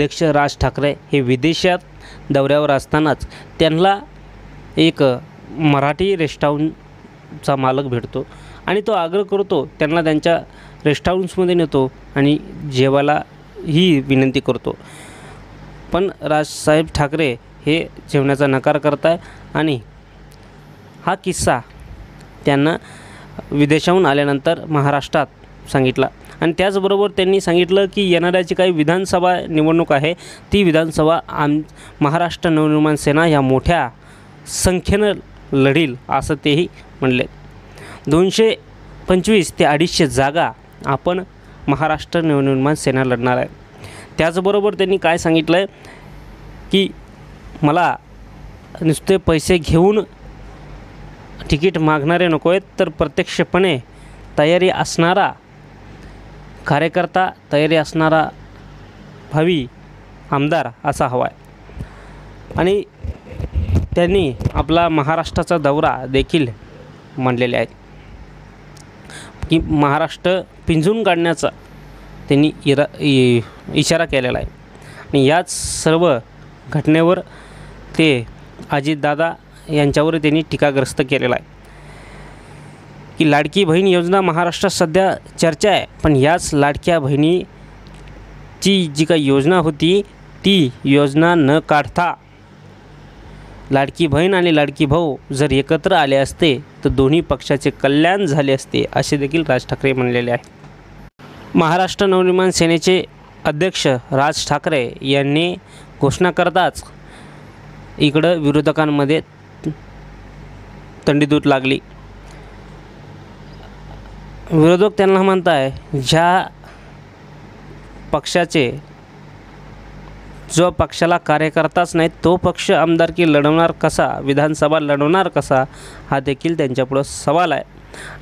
अध्यक्ष राज ठाकरे हे विदेशात दौऱ्यावर असतानाच त्यांना एक मराठी रेस्टॉरंटचा मालक भेटतो आणि तो आग्रह करतो, त्यांना त्यांच्या रेस्टॉरंट्समध्ये नेतो आणि जेवायला ही विनंती करतो. पण राजसाहेब ठाकरे हे जेवण्याचा नकार करताय आणि हा किस्सा त्यांना विदेशाहून आल्यानंतर महाराष्ट्रात सांगितला. आणि त्याचबरोबर त्यांनी सांगितलं की येणाऱ्या जी काही विधानसभा निवडणूक आहे ती विधानसभा महाराष्ट्र नवनिर्माण सेना या मोठ्या संख्येनं लढील असं तेही म्हणले. 225 ते 250 जागा आपण महाराष्ट्र नवनिर्माण सेना लढणार आहे. त्याचबरोबर त्यांनी काय सांगितलं आहे की मला नुसते पैसे घेऊन तिकीट मागणारे नको आहेत, तर प्रत्यक्षपणे तयारी असणारा कार्यकर्ता, तयारी असणारा भावी आमदार असा हवा आहे. आणि त्यांनी आपला महाराष्ट्राचा दौरा देखील मांडलेले आहेत की महाराष्ट्र पिंजून काढण्याचा त्यांनी इशारा केलेला आहे. आणि याच सर्व घटनेवर ते अजितदादा यांच्यावर त्यांनी टीकाग्रस्त केलेला आहे की लाडकी बहीण योजना महाराष्ट्रात सध्या चर्चा आहे, पण याच लाडक्या बहिणीची जी काही योजना होती ती योजना न काढता लाडकी बहीण आणि लाडकी भाऊ जर एकत्र आले असते तर दोन्ही पक्षाचे कल्याण झाले असते असे देखील राज ठाकरे म्हणलेले आहे. महाराष्ट्र नवनिर्माण सेनेचे अध्यक्ष राज ठाकरे यांनी घोषणा करताच इकडं विरोधकांमध्ये तंडीदूत लागली. विरोधक त्यांना म्हणताय, ज्या पक्षाचे जो पक्षाला कार्यकर्ताच नाही तो पक्ष आमदारकी लढवणार कसा, विधानसभा लढवणार कसा, हा देखील त्यांच्यापुढं सवाल आहे.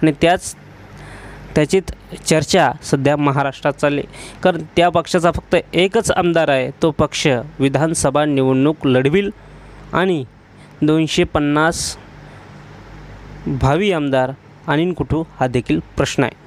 आणि त्याचीच चर्चा सध्या महाराष्ट्रात चालली. कारण त्या पक्षाचा फक्त एकच आमदार आहे, तो पक्ष विधानसभा निवडणूक लढविल आणि 250 भावी आमदार आणीन कुठू हा देखील प्रश्न आहे.